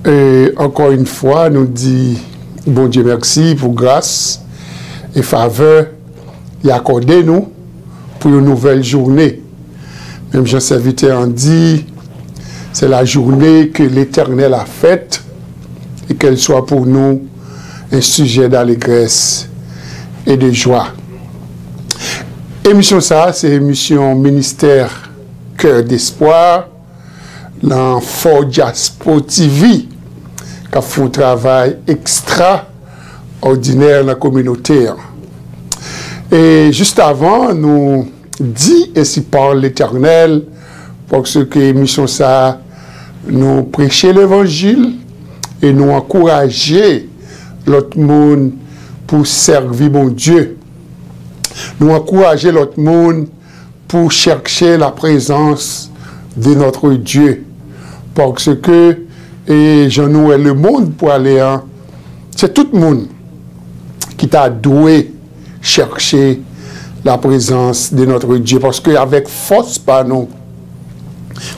Et encore une fois, nous dit, bon Dieu merci pour grâce et faveur et accordé nous pour une nouvelle journée. Même Jean Serviteur en dit, c'est la journée que l'Éternel a faite et qu'elle soit pour nous un sujet d'allégresse et de joie. Émission ça, c'est émission ministère Cœur d'Espoir dans Fort Jaspo TV qui a fait un travail extraordinaire dans la communauté. Et juste avant, nous dit ainsi par l'Éternel, parce que l'émission ça, nous prêcher l'évangile et nous encourager l'autre monde pour servir mon Dieu. Nous encourager l'autre monde pour chercher la présence de notre Dieu. Parce que, et j'en ai le monde pour aller, c'est tout le monde qui t'a doué chercher la présence de notre Dieu. Parce qu'avec force par nous,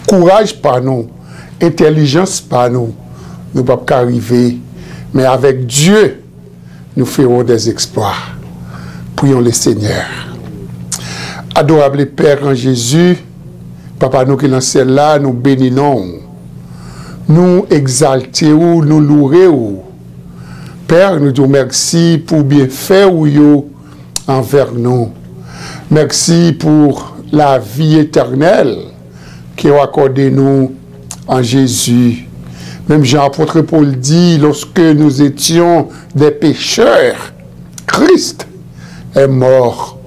courage par nous, intelligence par nous, nous ne pouvons pas arriver. Mais avec Dieu, nous ferons des exploits. Prions le Seigneur. Adorable Père en Jésus, Papa nous qui sommes là, nous bénissons. Nous exaltons, nous louons. Père, nous disons merci pour bien faire envers nous. Merci pour la vie éternelle qui a accordé nous en Jésus. Même Jean-Apôtre Paul dit, lorsque nous étions des pécheurs, Christ est mort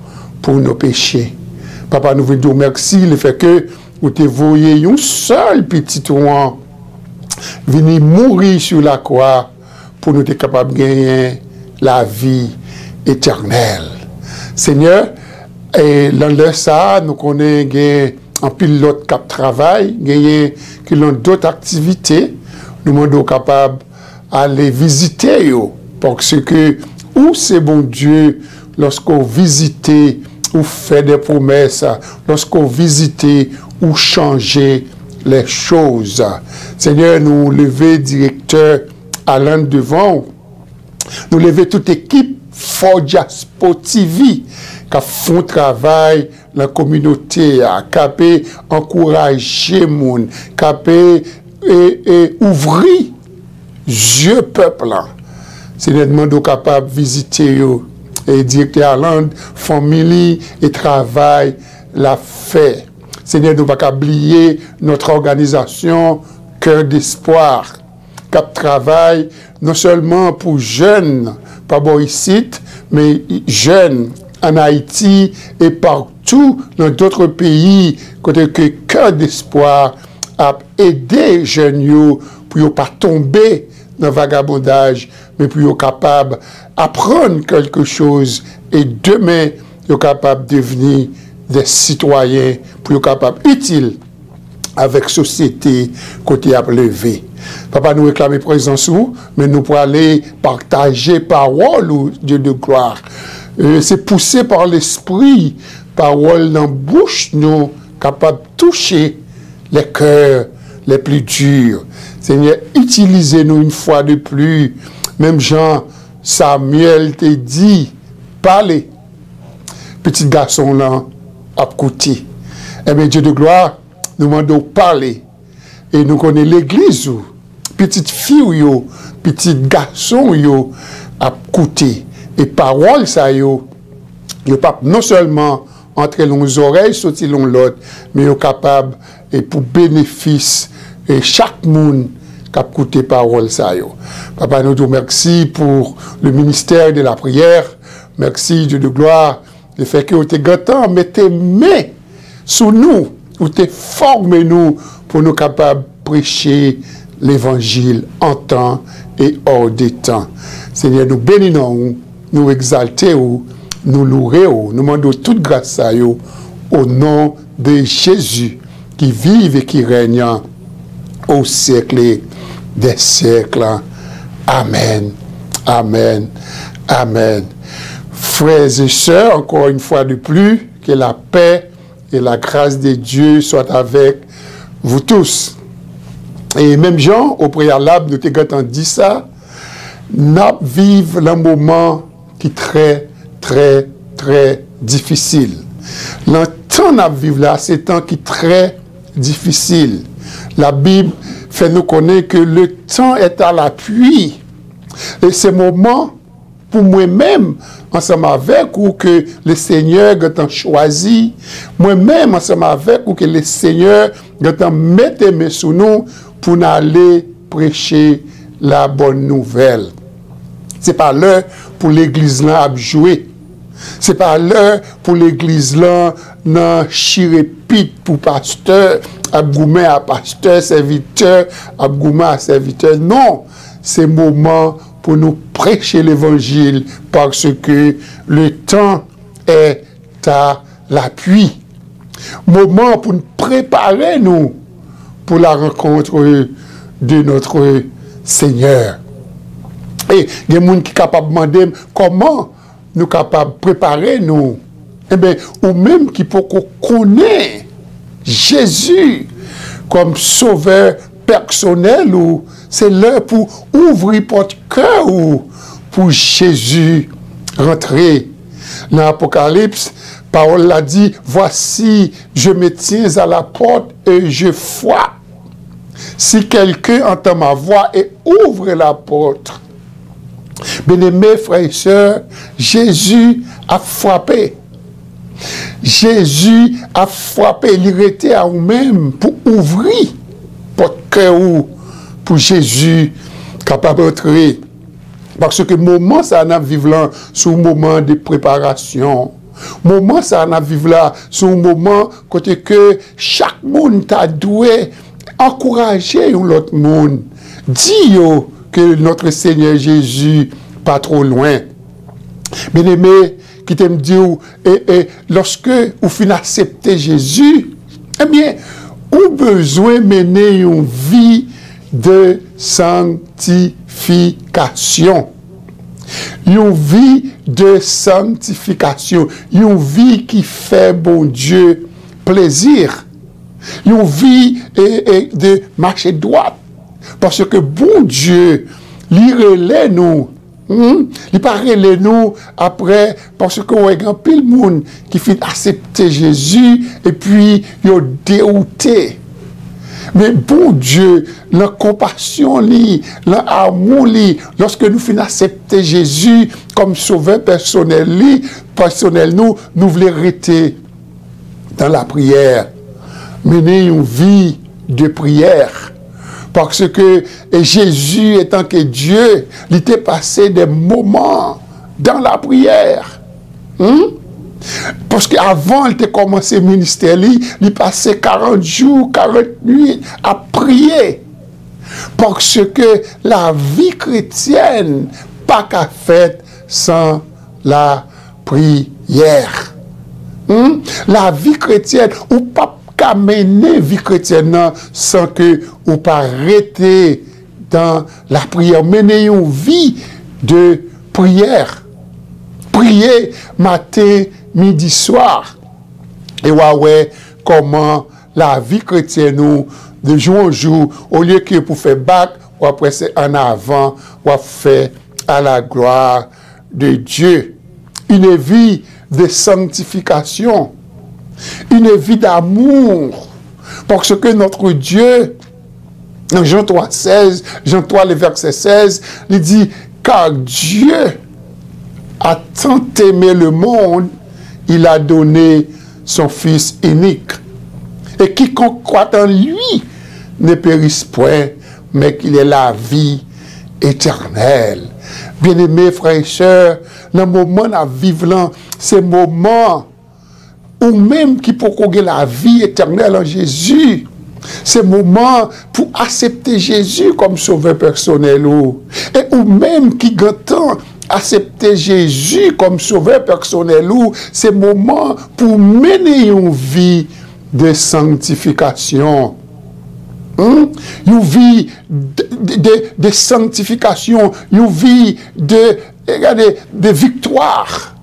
pour nos péchés. Papa, nous voulons dire merci le fait que vous te voyez un seul petit oint venir mourir sur la croix pour nous être capables de gagner la vie éternelle. Seigneur, et dans ça, nous connaissons un pilote qui travaille, qui ont d'autres activités, nous sommes capables d'aller visiter parce que où c'est bon Dieu lorsqu'on visite ou fait des promesses, lorsqu'on visite ou changer les choses. Seigneur, nous lever directeur Alain devant, nous lever toute équipe Fort Jaspo TV qui font travail dans la communauté, qui peut encourager les gens, qui peut ouvrir yeux peuple. Seigneur, nous capable de visiter et directeur Alain, famille et travail, la fait. Seigneur, nous ne pouvons pas oublier notre organisation Cœur d'Espoir, qui travaille non seulement pour jeunes, pas ici, mais jeunes en Haïti et partout dans d'autres pays, côté que Cœur d'Espoir a aidé les jeunes pour ne pas tomber dans le vagabondage, mais pour être capable d'apprendre quelque chose et demain, être capable de devenir des citoyens, pour être capable utile avec la société côté à lever. Papa, nous réclamons présence, mais nous pour aller partager parole ou Dieu de gloire. C'est poussé par l'esprit, parole dans la bouche, nous capable de toucher les cœurs les plus durs. Seigneur, utilisez-nous une fois de plus. Même Jean Samuel te dit, parlez. Petit garçon là, à côté. Eh bien, Dieu de gloire, nous demandons parler. Et nous connaissons l'église, petite fille, petit garçon, à côté. Et parole, ça, le pape non seulement entrer dans nos oreilles, sortir dans l'autre, mais est capable, et pour bénéfice, et chaque monde qui a écouté parole, ça. Papa, nous te merci pour le ministère de la prière. Merci, Dieu de gloire, le fait que vous êtes gâtant, mettez main sous nous, vous te formez nous pour nous capables de prêcher l'évangile en temps et hors des temps. Seigneur, nous bénissons, nous exaltons, nous louons, nous demandons toute grâce à vous au nom de Jésus qui vit et qui règne au siècle des siècles. Amen. Amen. Amen. Frères et sœurs, encore une fois de plus, que la paix et la grâce de Dieu soient avec vous tous. Et même Jean, au préalable, nous t'avons dit ça, nous vivons un moment qui est très, très, très difficile. Le temps nous vivons là, c'est un temps qui est très difficile. La Bible fait nous connaître que le temps est à l'appui. Et ce moment, pour moi-même, ensemble avec ou que le Seigneur a choisi, moi-même ensemble avec ou que le Seigneur a mis sur nous pour aller prêcher la bonne nouvelle. Ce n'est pas l'heure pour l'église là à jouer. Ce n'est pas l'heure pour l'église là à chirépite pour pasteur, à goumer à pasteur, serviteur, à goumer à serviteur. Non, c'est le moment pour nous prêcher l'évangile parce que le temps est à l'appui. Moment pour nous préparer nous pour la rencontre de notre Seigneur. Et il y a des gens qui sont capables de demander comment nous sommes capables de préparer nous. Eh bien, ou même qui peut connaître Jésus comme sauveur personnel, ou c'est l'heure pour ouvrir votre cœur ou pour Jésus rentrer. Dans l'Apocalypse, parole l'a dit, voici, je me tiens à la porte et je frappe. Si quelqu'un entend ma voix et ouvre la porte, bien-aimés frères et sœurs, Jésus a frappé. Jésus a frappé, il était à vous-même pour ouvrir votre cœur pour Jésus capable d'entrer. Parce que le moment ça n'a vivre là, c'est un moment de préparation. Moment ça n'a vivre là, c'est un moment côté que chaque monde t'a doué encourager l'autre monde. Dis que notre Seigneur Jésus pas trop loin. Bien-aimé, qui t'aime dire, lorsque vous finissez accepter Jésus, eh bien, vous besoin de mener une vie de sanctification. Une vie de sanctification. Une vie qui fait, bon Dieu, plaisir. Une vie de marcher droit. Parce que, bon Dieu, l'irélève nous. Il paraît nous après, parce qu'on a un pile monde qui fait accepter Jésus et puis il a dérouté. Mais bon Dieu, la compassion, l'amour, lorsque nous finissons accepter Jésus comme sauveur personnel, nous voulons rester dans la prière, mener une vie de prière. Parce que Jésus, étant que Dieu, il était passé des moments dans la prière. Parce qu'avant, il était commencé le ministère, il passait 40 jours, 40 nuits à prier. Parce que la vie chrétienne, pas qu'à faite sans la prière. La vie chrétienne, ou pas qu'à mener vie chrétienne sans que vous pas arrêter dans la prière. Mener une vie de prière. Prier matin, midi, soir. Et ouais, comment la vie chrétienne nous, de jour en jour, au lieu que pour faire bac, ou après c'est en avant, ou faire à la gloire de Dieu. Une vie de sanctification. Une vie d'amour. Parce que notre Dieu, dans Jean 3, 16, Jean 3, le verset 16, il dit, car Dieu a tant aimé le monde, il a donné son Fils unique. Et quiconque croit en lui ne périsse point, mais qu'il ait la vie éternelle. Bien-aimés frères et sœurs, le moment à vivre là, c'est moment ou même qui peut connaître la vie éternelle en Jésus. C'est le moment pour accepter Jésus comme sauveur personnel. Et ou même qui entend accepter Jésus comme sauveur personnel. C'est le moment pour mener une vie de sanctification. Une vie de sanctification. Une vie de victoire.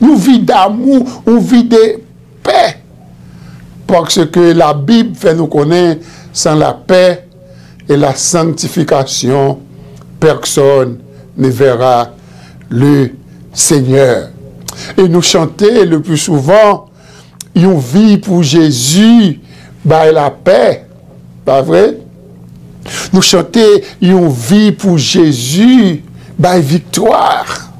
Une vie d'amour, une vie de paix. Parce que la Bible fait nous connaître, sans la paix, et la sanctification, personne ne verra le Seigneur. Et nous chanter le plus souvent, une vie pour Jésus, bah la paix, pas vrai? Nous chanter une vie pour Jésus, bah victoire.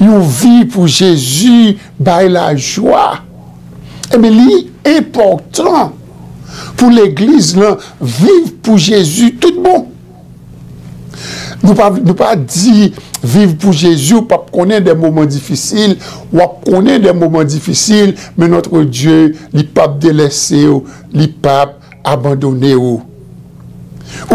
Une vie pour Jésus, bah la joie. Et bien, c'est important pour l'Église, vivre pour Jésus, tout bon. Nous ne pas dire vivre pour Jésus, ou pas connaître des moments difficiles, ou connaître des moments difficiles, mais notre Dieu, il n'est pas délaissé, il n'est pas abandonné. Ou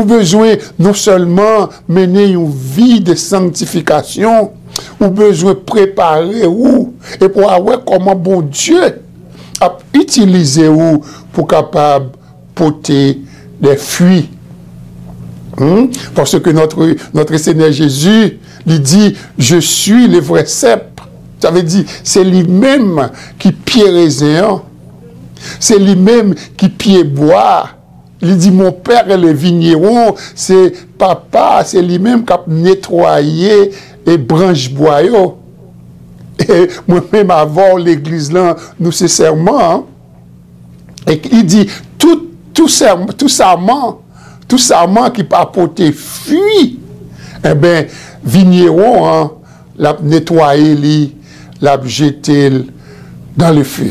besoin non seulement mener une vie de sanctification, ou besoin préparer ou et pour avoir comment bon Dieu a utilisé ou pour capable porter des fruits. Parce que notre Seigneur Jésus, il dit, je suis le vrai cep. Ça veut dire, c'est lui-même qui pied raisin, c'est lui-même qui pied bois. Il dit, mon père est le vigneron, c'est papa, c'est lui-même qui a nettoyé et branche boyau. Et moi-même, avant l'église là, nous c'est serment. Et il dit, tout serment qui peut apporter fruit, eh bien, vigneron, l'a nettoyé, l'a jeté dans le feu.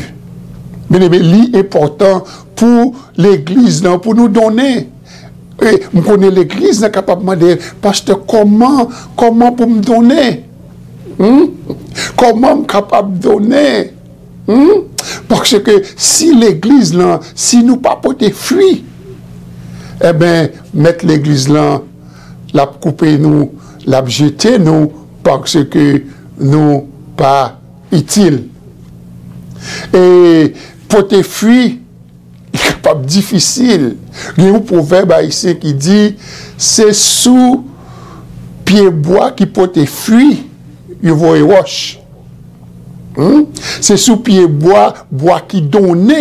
Mais l'important pour l'église, pour nous donner. Et je connais l'église, capable de demander, pasteur, comment pour me donner? Comment capable de donner? Parce que si l'église, si nous pas porter fruit, eh bien, mettre l'église là, la couper nous, la jeter nous, parce que nous pas utiles. Et porter fruit, c'est pas difficile. Il y a un proverbe ici qui dit, c'est sous pied bois qui porte fruit, il va roche. C'est sous pied bois qui donne,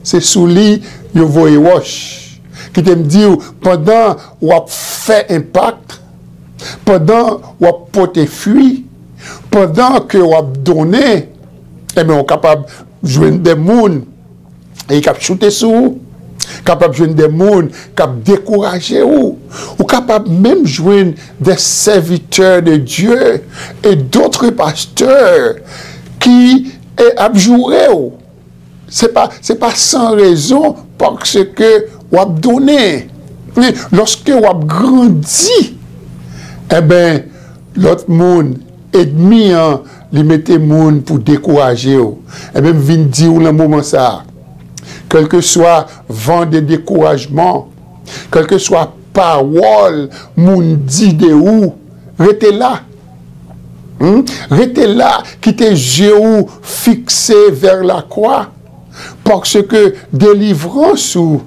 c'est sous lit, il va roche. Qui te me dit, pendant qu'on fait impact, pendant qu'on porte fruit, pendant qu'on donne, eh bien, on est capable de jouer des mondes et capable de shooter sur vous, capable de jouer des mondes, capable de décourager ou capable même de jouer des serviteurs de Dieu et d'autres pasteurs qui est abjuré. C'est pas sans raison parce que on a donné. Mais lorsque on a grandi, eh bien, l'autre monde, ennemi, il mettait monde pour décourager. Et même vient dire dans le moment ça, quel que soit vent de découragement, quel que soit parole, moun dit de où, restez là. Restez là, qui tes yeux fixés vers la croix. Parce que délivrance ou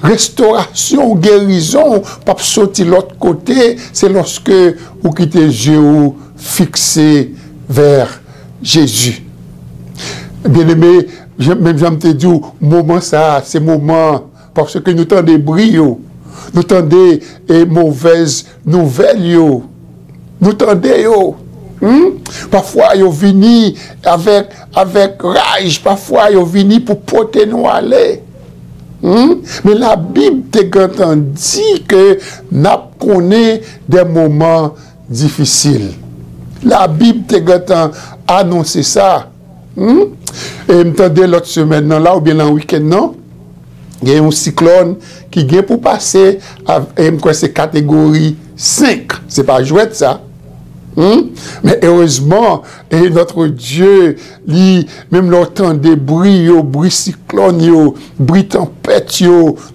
restauration, guérison, pas sortir de l'autre côté, c'est lorsque vous quittez les yeux fixés vers Jésus. Bien aimé, même te dis, moment ça, c'est moment, parce que nous tendons des brio, nous tendons des mauvaises nouvelles, nous tendons parfois ils viennent avec rage, parfois ils viennent pour porter nous aller. Mais la Bible te dit que nous connaissons des moments difficiles. La Bible te annonce ça. Et m'entendez l'autre semaine là ou bien le week-end non, il y a un cyclone qui vient pour passer à c'est catégorie 5. C'est pas jouet ça. Mais heureusement, et notre Dieu, même le temps des bruits, bruit cyclone, bruit tempête,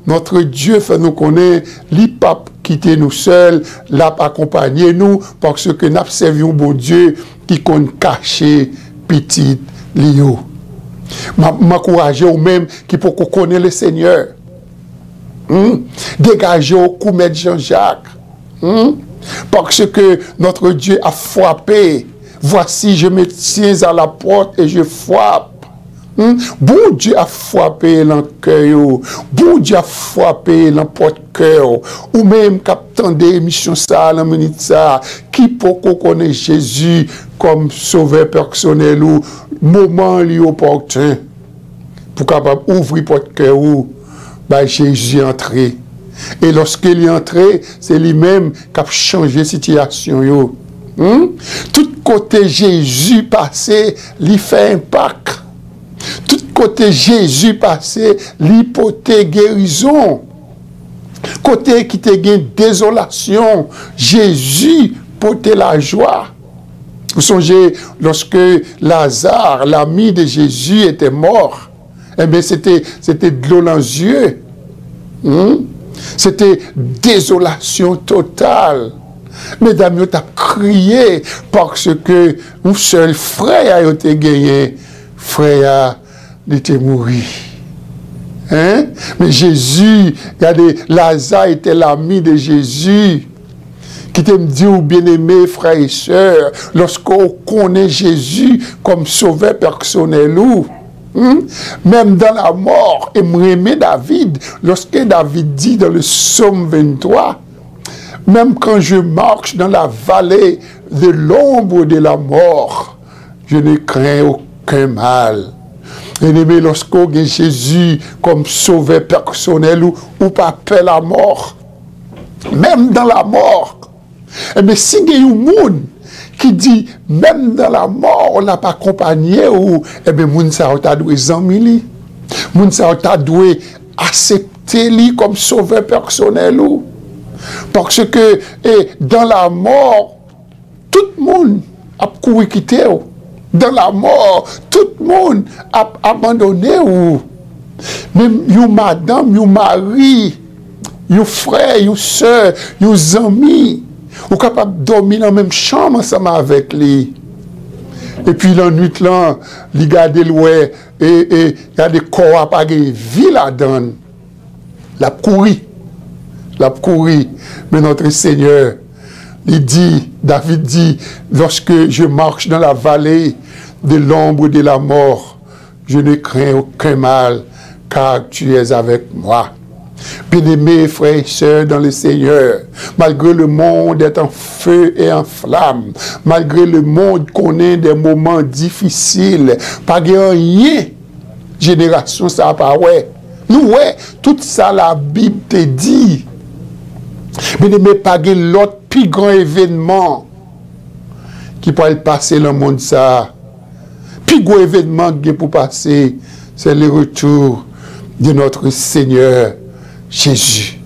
notre Dieu fait nous connaître, il pas quitter nous seuls, l'a accompagner nous, parce que nous servons bon Dieu qui compte cacher petit Lio. M'encourager ou même qui pour qu'on connaisse le Seigneur. Dégager au Koumet Jean-Jacques. Parce que notre Dieu a frappé. Voici, je me tiens à la porte et je frappe. Bon Dieu a frappé dans le cœur, bon Dieu a frappé dans le porte-cœur, ou même captant des émissions ça, la minute ça, qui peut connaître Jésus comme sauveur personnel ou moment lui opportun pour capable ouvrir porte-cœur ou bah Jésus entré. Et lorsqu'il est entré, c'est lui-même qui a changé la situation yo. Tout côté Jésus passé, lui fait impact. Tout côté Jésus passé, l'hypothèse guérison. Côté qui te gagne désolation, Jésus portait la joie. Vous songez, lorsque Lazare, l'ami de Jésus, était mort, eh bien c'était de l'eau dans les yeux. C'était désolation totale. Mesdames, vous avez crié parce que un seul frère a été gagné. Frère, il était mort. Hein? Mais Jésus, regardez, Lazare était l'ami de Jésus. Qui te dit, bien-aimé, frères et sœurs, lorsqu'on connaît Jésus comme sauveur personnel, même dans la mort, et me David, lorsque David dit dans le psaume 23, même quand je marche dans la vallée de l'ombre de la mort, je ne crains aucun mal. Et lorsqu'on a Jésus comme sauveur personnel ou pas peur la mort, même dans la mort, et bien si il y a un monde qui dit, même dans la mort, on n'a pas accompagné, ou, eh bien, moun sa a doué zanmi, moun sa a doué accepter lui comme sauveur personnel, ou. Parce que, dans la mort, tout le monde a couru quitter, ou. Dans la mort, tout le monde a abandonné, ou. Même, yon madame, yon mari, yon frère, yon soeur, yon amis, ou capable de dormir dans la même chambre ensemble avec lui. Et puis la nuit là, il garde l'oué et il y a des corps à pas de vie là-dedans. La courir. Mais notre Seigneur, il dit, David dit, lorsque je marche dans la vallée de l'ombre de la mort, je ne crains aucun mal, car tu es avec moi. Bien-aimés frères et sœurs dans le Seigneur, malgré le monde est en feu et en flamme, malgré le monde connaît des moments difficiles, pas rien, génération ça pas ouais. Nous ouais, tout ça la Bible te dit. Bien-aimés, pas l'autre plus grand événement qui peut passer dans le monde ça. Plus grand événement qui pour passer, c'est le retour de notre Seigneur Jésus.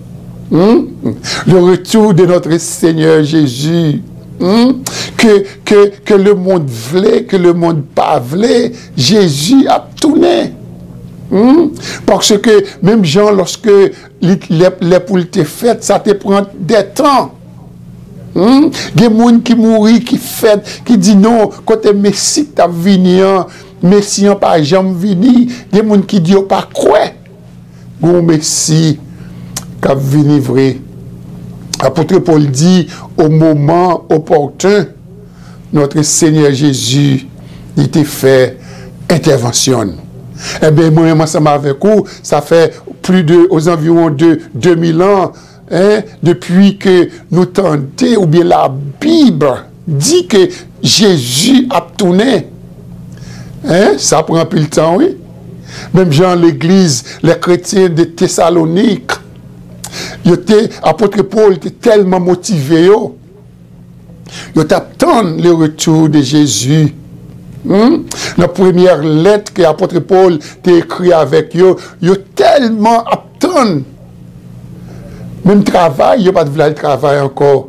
Le retour de notre Seigneur Jésus. Que le monde voulait, que le monde pas voulait, Jésus a tourné. Parce que même Jean, lorsque les poules étaient faites, ça te prend des temps. Il y a des gens qui mourent, qui fait, qui disent non, quand le Messie t'a venu, Messie n'a pas jamais venu. Il y a des gens qui disent pas quoi. Le Messie qui venu vrai. L'apôtre Paul dit, au moment opportun, notre Seigneur Jésus, il t'a fait intervention. Eh bien, moi, ensemble avec vous, ça fait aux environs de 2000 ans, hein, depuis que nous tentons, ou bien la Bible dit que Jésus a tourné. Hein, ça prend plus le temps, oui. Même genre l'église, les chrétiens de Thessalonique, l'apôtre Paul était tellement motivé, il attendait le retour de Jésus. La première lettre que l'apôtre Paul t'a écrit avec eux, il tellement attend. Même travail, il n'y a pas de vrai travail encore.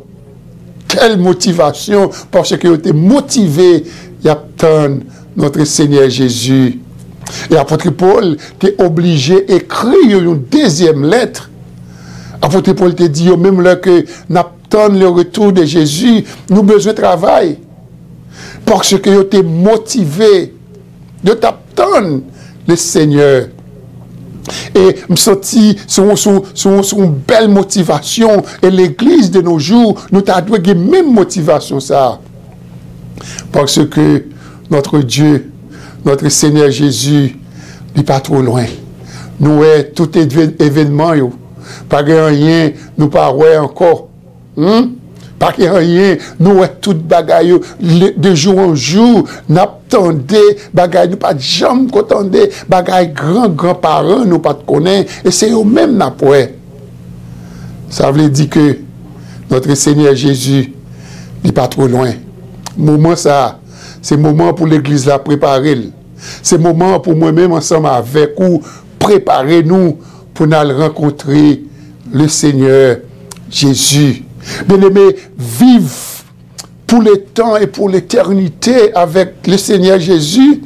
Quelle motivation, parce que était motivé, il attend notre Seigneur Jésus. Et l'apôtre Paul t'est obligé d'écrire une deuxième lettre. L'apôtre Paul t'a dit, même là que nous attendons le retour de Jésus, nous avons besoin de travail. Parce que vous êtes motivé de t'attendre le Seigneur. Et je me senti une belle motivation. Et l'Église de nos jours, nous avons la même motivation. Ça. Parce que notre Dieu, notre Seigneur Jésus, il n'est pas trop loin. Nous, tout événement, pas rien, nous pas encore. Pas rien, nous, tout bagaille, de jour en jour, nous attendons, bagaille, nous pas jamais attendons, bagaille, grands-parents, nous pas connaître, et c'est eux-mêmes, nous, ça veut dire que notre Seigneur Jésus, il n'est pas trop loin. Moment ça, c'est moment pour l'Église la préparer. C'est moment pour moi-même ensemble avec vous, préparer nous pour nous rencontrer le Seigneur Jésus. Bien-aimés, vivre pour le temps et pour l'éternité avec le Seigneur Jésus,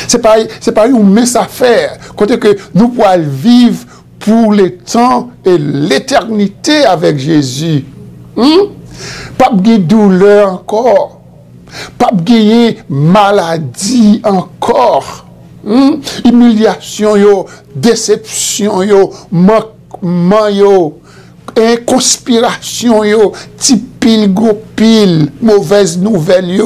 c'est pas une mince affaire. Côté que nous pouvons vivre pour le temps et l'éternité avec Jésus. Pas de douleur encore. Pas de maladie encore. Humiliation, déception, manquement, conspiration, tipil, gopil, mauvaise nouvelle.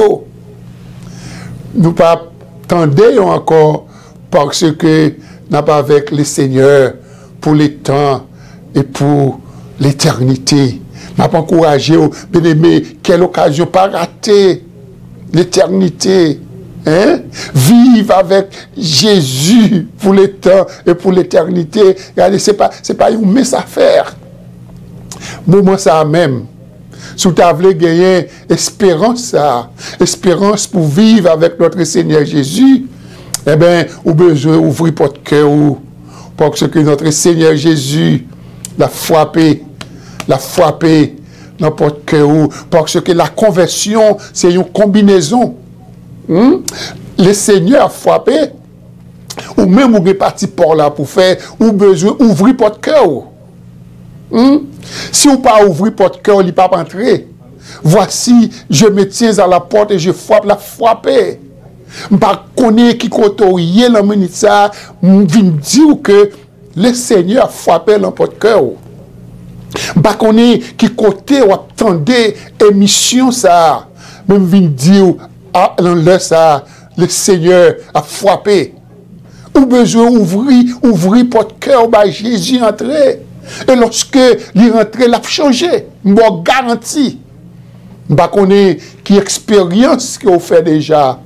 Nous pas attendons encore parce que nous pas avec le Seigneur pour le temps et pour l'éternité. M'a pas encouragé, bien aimé, quelle occasion pas rater l'éternité. Vivre avec Jésus pour le temps et pour l'éternité. Regardez, c'est pas une mince affaire. Moment ça même. Si tu as gagné espérance pour vivre avec notre Seigneur Jésus, eh bien, ou besoin d'ouvrir votre cœur parce que notre Seigneur Jésus l'a frappé dans votre cœur, parce que la conversion, c'est une combinaison. Le Seigneur a frappé, ou même vous êtes parti par là pour faire, ou besoin d'ouvrir votre cœur. Si vous pas ouvrir votre cœur, il ne pas entrer. Voici, je me tiens à la porte et je frappe, la frapper. Je ne connais pas qui côtoie la minute ça, je viens dire que le Seigneur a frappé dans votre cœur. Je ne connais pas qui côté ou attendez émission ça, je viens dire dans ça, le Seigneur a frappé. Ou besoin d'ouvrir votre cœur, Jésus entrer. Et lorsque il rentre, il a changé. Je garantis. Je ne connais pas qui expérience que vous faites déjà.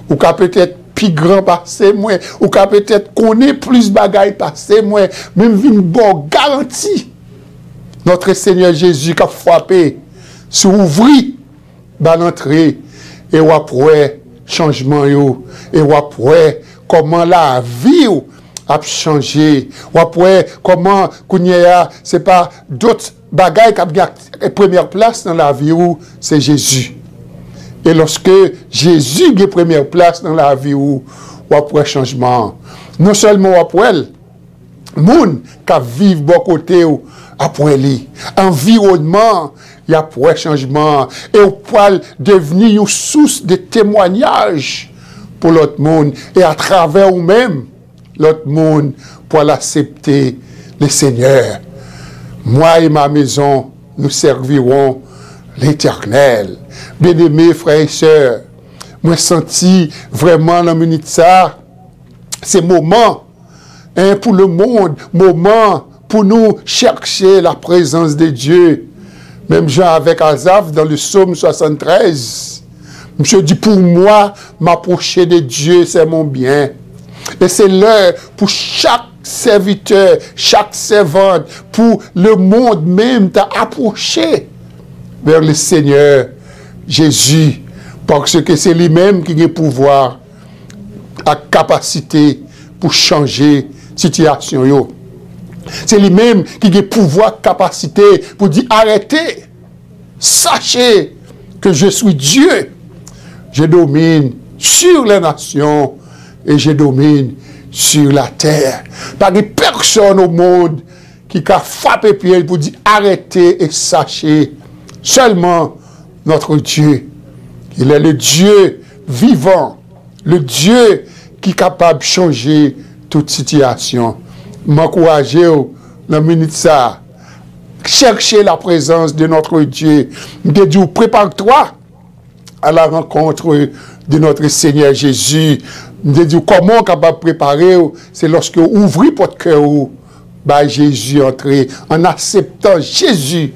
Ou qu'à peut-être plus grand passé moi. Ou qu'à peut-être connaît plus de bagailles passé moi. Même une bonne garantie. Notre Seigneur Jésus qui a frappé. Si vous ouvrez l'entrée. Et vous après changement. Et vous après comment la vie a changé. Ou après, comment, c'est pas d'autres bagailles qui ont première place dans la vie où c'est Jésus. Et lorsque Jésus a première place dans la vie où après changement, non seulement après, les gens qui vivent bon côté après lui, environnement, il y a après changement, et on peut devenir une source de témoignage pour l'autre monde, et à travers vous-même, l'autre monde pour l'accepter le Seigneur. Moi et ma maison, nous servirons l'Éternel. Bien-aimés frères et sœurs, moi senti vraiment dans minute ça, c'est moment pour le monde, moment pour nous chercher la présence de Dieu. Même Jean avec Asaph dans le psaume 73, Monsieur dit pour moi, m'approcher de Dieu, c'est mon bien. Et c'est l'heure pour chaque serviteur, chaque servante, pour le monde même d'approcher vers le Seigneur Jésus. Parce que c'est lui-même qui a le pouvoir, la capacité pour changer la situation. C'est lui-même qui a le pouvoir, capacité pour dire arrêtez. Sachez que je suis Dieu. Je domine sur les nations et je domine sur la terre. Pas de personne au monde qui a frappé pied pour dire arrêtez et sachez seulement notre Dieu. Il est le Dieu vivant, le Dieu qui est capable de changer toute situation. M'encourager dans la minute ça. Chercher la présence de notre Dieu. De Dieu, prépare-toi à la rencontre de notre Seigneur Jésus. nous dit comment capable préparer, c'est lorsque vous ouvrez votre cœur, bah Jésus entrer en acceptant Jésus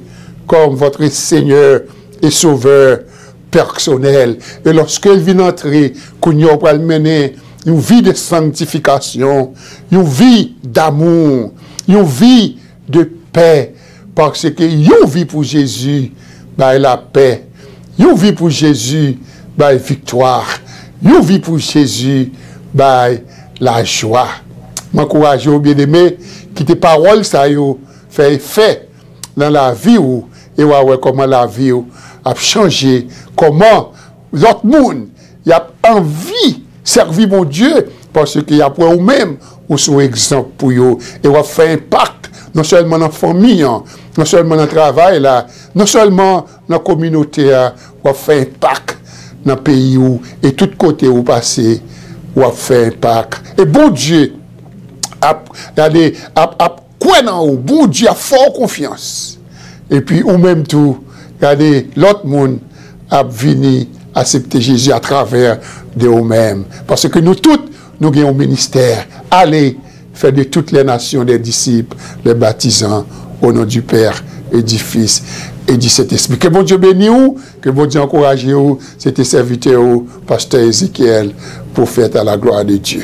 comme votre Seigneur et Sauveur personnel. Et lorsqu'il vient entrer, qu'on va mener une vie de sanctification, une vie d'amour, une vie de paix, parce que une vie pour Jésus, bah la paix, une vie pour Jésus, bah victoire, une vie pour Jésus, bah la joie. M'encourage au bien-aimé, qui tes paroles ça yo fait effet dans la vie ou et ouais comment la vie a changé, comment l'autre monde y a envie servir mon Dieu parce qu'il y a pour eux-mêmes ou son exemple pour eux et va faire impact non seulement dans la famille, non seulement dans le travail là, non seulement dans la communauté va faire impact dans le pays où et tout côté où passer va faire impact et bon Dieu quoi dans bon Dieu a fort confiance et puis ou même tout regardez l'autre monde a venu accepter Jésus à travers de nous-mêmes parce que nous tous nous avons un ministère allez faire de toutes les nations des disciples les baptisants au nom du Père et du Fils et du Saint-Esprit. Que bon Dieu bénisse vous, que bon Dieu encourage vous, c'était serviteur pasteur Ézéchiel, prophète à la gloire de Dieu.